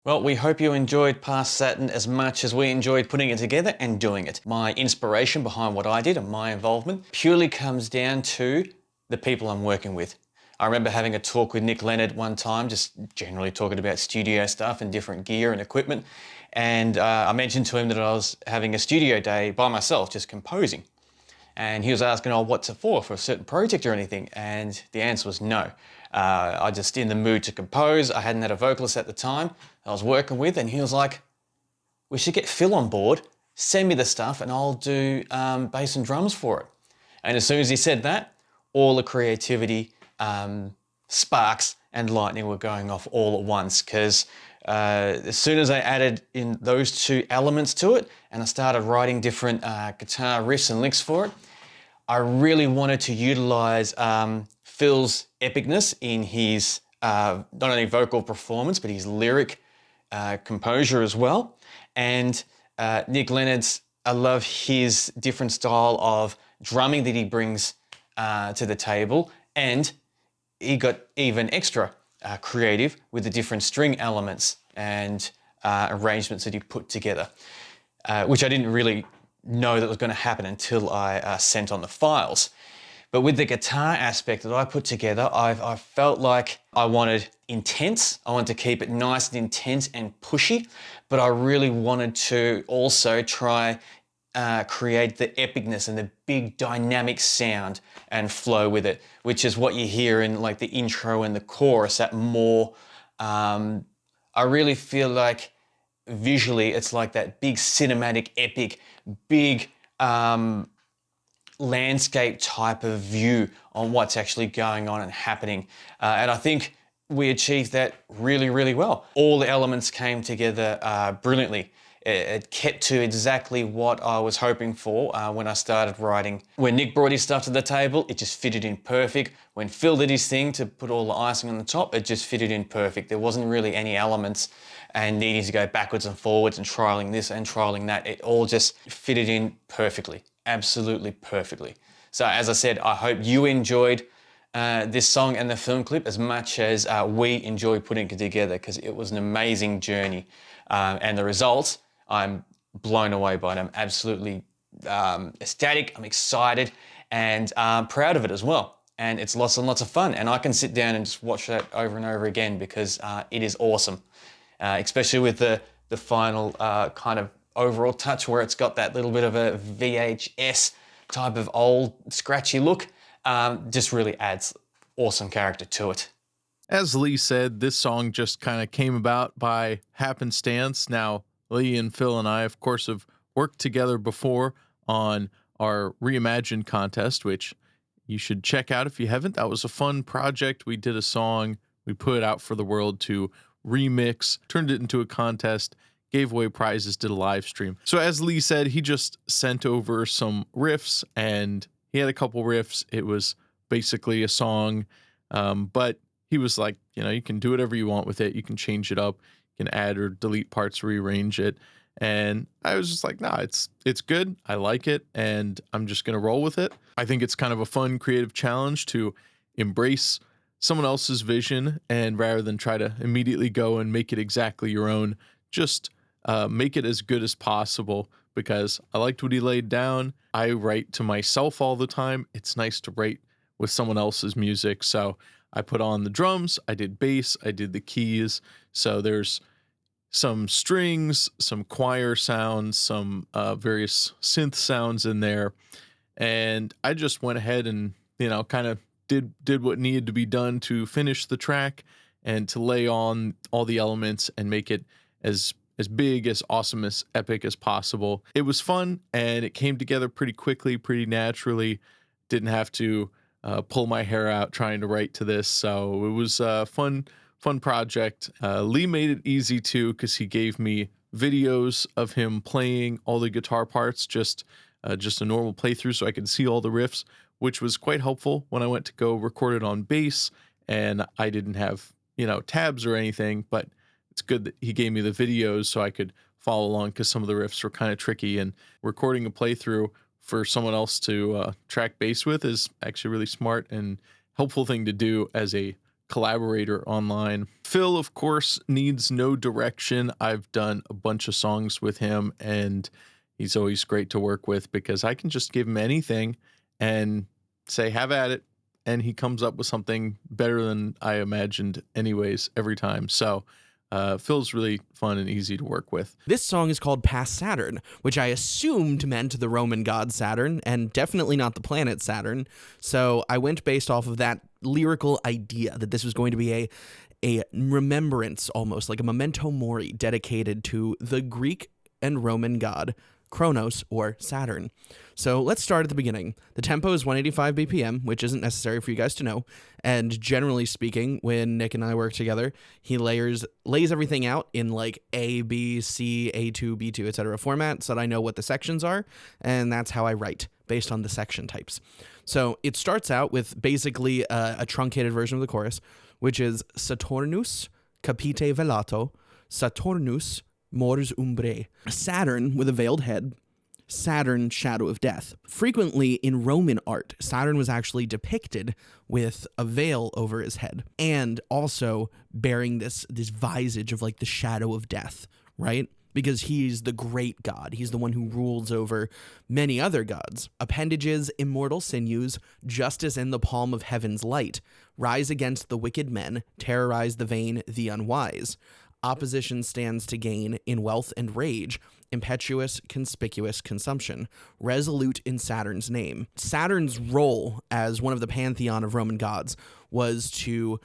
Well, we hope you enjoyed Past Saturn as much as we enjoyed putting it together and doing it. My inspiration behind what I did and my involvement purely comes down to the people I'm working with. I remember having a talk with Nick Leonard one time, just generally talking about studio stuff and different gear and equipment. And I mentioned to him that I was having a studio day by myself, just composing. And he was asking, oh, what's it for a certain project or anything? And the answer was no. I just in the mood to compose. I hadn't had a vocalist at the time I was working with, and he was like, we should get Phil on board, send me the stuff and I'll do bass and drums for it. And as soon as he said that, all the creativity, sparks and lightning were going off all at once, because as soon as I added in those two elements to it and I started writing different guitar riffs and licks for it, I really wanted to utilize Phil's epicness in his not only vocal performance, but his lyric composure as well. And Nick Leonard's, I love his different style of drumming that he brings to the table, and he got even extra creative with the different string elements and arrangements that he put together, which I didn't really know that was going to happen until I sent on the files. But with the guitar aspect that I put together, I felt like I wanted intense. I wanted to keep it nice and intense and pushy, but I really wanted to also try create the epicness and the big dynamic sound and flow with it, which is what you hear in like the intro and the chorus. That more, I really feel like visually it's like that big cinematic epic, big landscape type of view on what's actually going on and happening. And I think we achieved that really, really well. All the elements came together brilliantly. It kept to exactly what I was hoping for when I started writing. When Nick brought his stuff to the table, it just fitted in perfect. When Phil did his thing to put all the icing on the top, it just fitted in perfect. There wasn't really any elements and needing to go backwards and forwards and trialing this and trialing that. It all just fitted in perfectly, absolutely perfectly. So as I said, I hope you enjoyed this song and the film clip as much as we enjoyed putting it together, because it was an amazing journey. And the results, I'm blown away by it. I'm absolutely ecstatic, I'm excited, and proud of it as well. And it's lots and lots of fun. And I can sit down and just watch that over and over again, because it is awesome. Especially with the final kind of overall touch, where it's got that little bit of a VHS type of old scratchy look. Just really adds awesome character to it. As Lee said, this song just kind of came about by happenstance. Now, Lee and Phil and I, of course, have worked together before on our Reimagined contest, which you should check out if you haven't. That was a fun project. We did a song, we put it out for the world to remix, turned it into a contest, gave away prizes, did a live stream. So as Lee said, he just sent over some riffs, and he had a couple riffs. It was basically a song, but he was like, you can do whatever you want with it. You can change it up, you can add or delete parts, rearrange it. And I was just like, nah, it's good. I like it, and I'm just going to roll with it. I think it's kind of a fun creative challenge to embrace someone else's vision, and rather than try to immediately go and make it exactly your own, just make it as good as possible, because I liked what he laid down. I write to myself all the time. It's nice to write with someone else's music. So I put on the drums, I did bass, I did the keys. So there's some strings, some choir sounds, some various synth sounds in there. And I just went ahead and, kind of did what needed to be done to finish the track and to lay on all the elements and make it as big, as awesome, as epic as possible. It was fun, and it came together pretty quickly, pretty naturally. Didn't have to pull my hair out trying to write to this. So it was a fun project. Lee made it easy too, because he gave me videos of him playing all the guitar parts, just a normal playthrough, so I could see all the riffs, which was quite helpful when I went to go record it on bass, and I didn't have, tabs or anything, but it's good that he gave me the videos so I could follow along, because some of the riffs were kind of tricky, and recording a playthrough for someone else to track bass with is actually really smart and helpful thing to do as a collaborator online. Phil, of course, needs no direction. I've done a bunch of songs with him, and he's always great to work with because I can just give him anything and say, have at it. And he comes up with something better than I imagined anyways every time. So Phil's really fun and easy to work with. This song is called Past Saturn, which I assumed meant the Roman god Saturn, and definitely not the planet Saturn. So I went based off of that lyrical idea that this was going to be a remembrance, almost like a memento mori, dedicated to the Greek and Roman god Kronos, or Saturn. So let's start at the beginning. The tempo is 185 BPM, which isn't necessary for you guys to know. And generally speaking, when Nick and I work together, he lays everything out in like A, B, C, A2, B2, etc. format so that I know what the sections are. And that's how I write based on the section types. So it starts out with basically a truncated version of the chorus, which is Saturnus capite velato, Saturnus mors umbrae. Saturn with a veiled head, Saturn, shadow of death. Frequently in Roman art, Saturn was actually depicted with a veil over his head and also bearing this visage of like the shadow of death, right? Because he's the great god. He's the one who rules over many other gods. Appendages, immortal sinews, justice in the palm of heaven's light, rise against the wicked men, terrorize the vain, the unwise. Opposition stands to gain in wealth and rage, impetuous, conspicuous consumption, resolute in Saturn's name. Saturn's role as one of the pantheon of Roman gods was to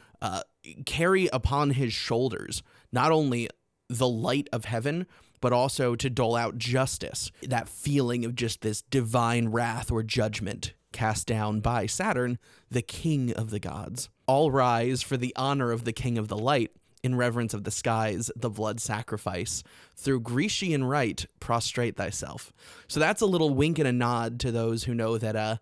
carry upon his shoulders not only the light of heaven, but also to dole out justice, that feeling of just this divine wrath or judgment cast down by Saturn, the king of the gods. All rise for the honor of the king of the light, in reverence of the skies, the blood sacrifice. Through Grecian rite, prostrate thyself. So that's a little wink and a nod to those who know that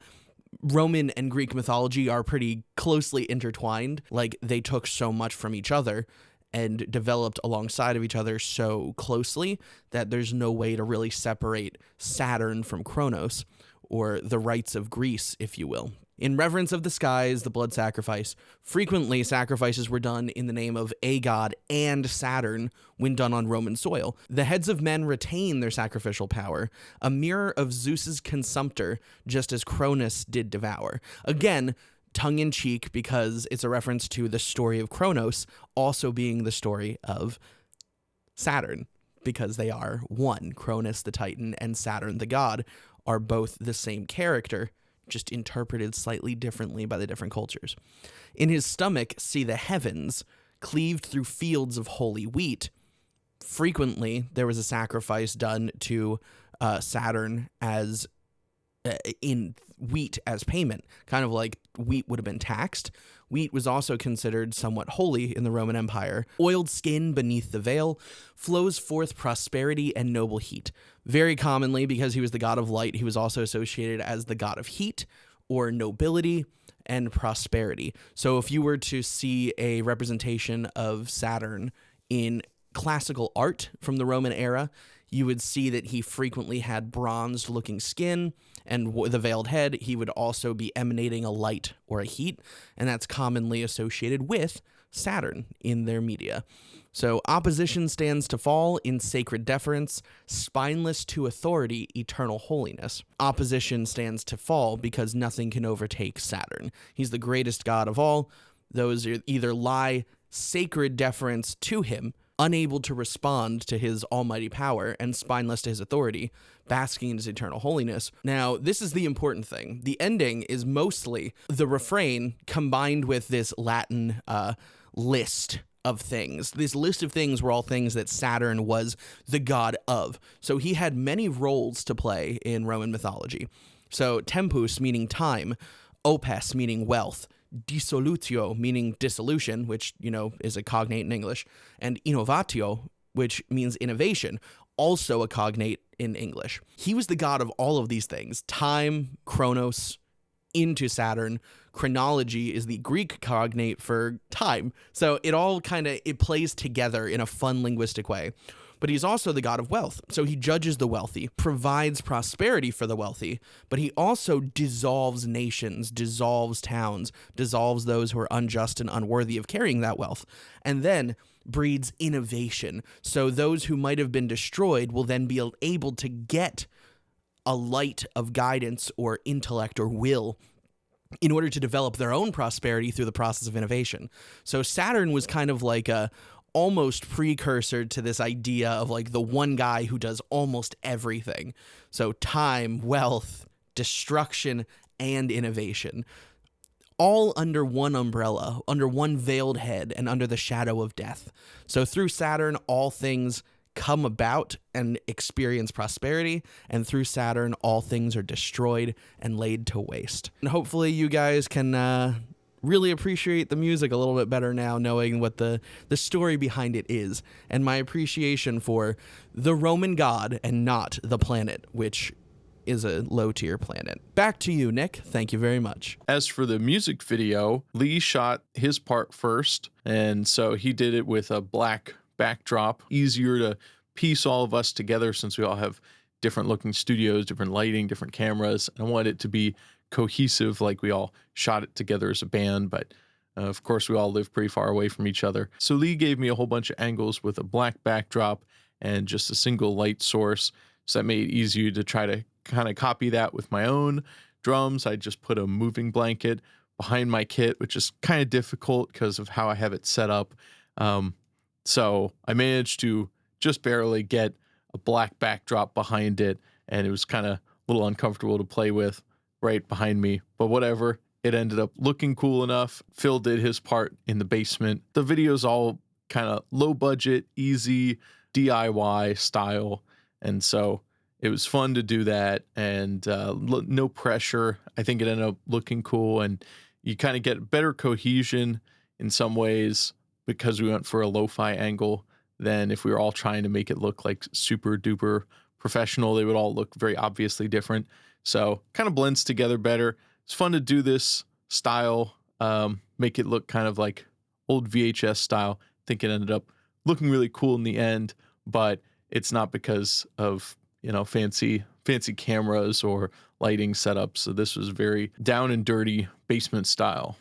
Roman and Greek mythology are pretty closely intertwined. Like, they took so much from each other and developed alongside of each other so closely that there's no way to really separate Saturn from Kronos, or the rites of Greece, if you will. In reverence of the skies, the blood sacrifice. Frequently, sacrifices were done in the name of a god and Saturn when done on Roman soil. The heads of men retain their sacrificial power, a mirror of Zeus's consumptor, just as Cronus did devour. Again, tongue-in-cheek, because it's a reference to the story of Kronos also being the story of Saturn, because they are one. Cronus the Titan and Saturn the god are both the same character, just interpreted slightly differently by the different cultures. In his stomach, see the heavens, cleaved through fields of holy wheat. Frequently, there was a sacrifice done to Saturn as in wheat as payment, kind of like wheat would have been taxed. Wheat was also considered somewhat holy in the Roman Empire. Oiled skin beneath the veil flows forth prosperity and noble heat. Very commonly, because he was the god of light, he was also associated as the god of heat or nobility and prosperity. So if you were to see a representation of Saturn in classical art from the Roman era, you would see that he frequently had bronzed-looking skin, and with a veiled head, he would also be emanating a light or a heat, and that's commonly associated with Saturn in their media. So opposition stands to fall in sacred deference, spineless to authority, eternal holiness. Opposition stands to fall because nothing can overtake Saturn. He's the greatest god of all. Those either lie sacred deference to him, unable to respond to his almighty power, and spineless to his authority, basking in his eternal holiness. Now, this is the important thing. The ending is mostly the refrain combined with this Latin list of things. This list of things were all things that Saturn was the god of. So he had many roles to play in Roman mythology. So tempus, meaning time, opes, meaning wealth, dissolutio, meaning dissolution, which, is a cognate in English, and innovatio, which means innovation, also a cognate in English. He was the god of all of these things. Time, Chronos, into Saturn. Chronology is the Greek cognate for time. So it all it plays together in a fun linguistic way. but he's also the god of wealth. So he judges the wealthy, provides prosperity for the wealthy, but he also dissolves nations, dissolves towns, dissolves those who are unjust and unworthy of carrying that wealth, and then breeds innovation. So those who might have been destroyed will then be able to get a light of guidance or intellect or will in order to develop their own prosperity through the process of innovation. So Saturn was kind of like a almost precursor to this idea of like the one guy who does almost everything. So time, wealth, destruction, and innovation, all under one umbrella, under one veiled head, and under the shadow of death. So through Saturn, all things come about and experience prosperity, and through Saturn, all things are destroyed and laid to waste. And hopefully you guys can really appreciate the music a little bit better now, knowing what the story behind it is, and my appreciation for the Roman god and not the planet, which is a low-tier planet. Back to you, Nick. Thank you very much. As for the music video, Lee shot his part first, and so he did it with a black backdrop. Easier to piece all of us together since we all have different looking studios, different lighting, different cameras, and I wanted it to be cohesive, like we all shot it together as a band, but of course we all live pretty far away from each other. So Lee gave me a whole bunch of angles with a black backdrop and just a single light source, so that made it easier to try to kind of copy that with my own drums. I just put a moving blanket behind my kit, which is kind of difficult because of how I have it set up. So I managed to just barely get a black backdrop behind it, and it was kind of a little uncomfortable to play with right behind me, but whatever. It ended up looking cool enough. Phil did his part in the basement. The video's all kind of low budget, easy DIY style, and so it was fun to do that, and no pressure. I think it ended up looking cool, and you kind of get better cohesion in some ways because we went for a lo-fi angle than if we were all trying to make it look like super duper professional. They would all look very obviously different. So kind of blends together better. It's fun to do this style, make it look kind of like old VHS style. I think it ended up looking really cool in the end, but it's not because of, you know, fancy cameras or lighting setups. So this was very down and dirty basement style.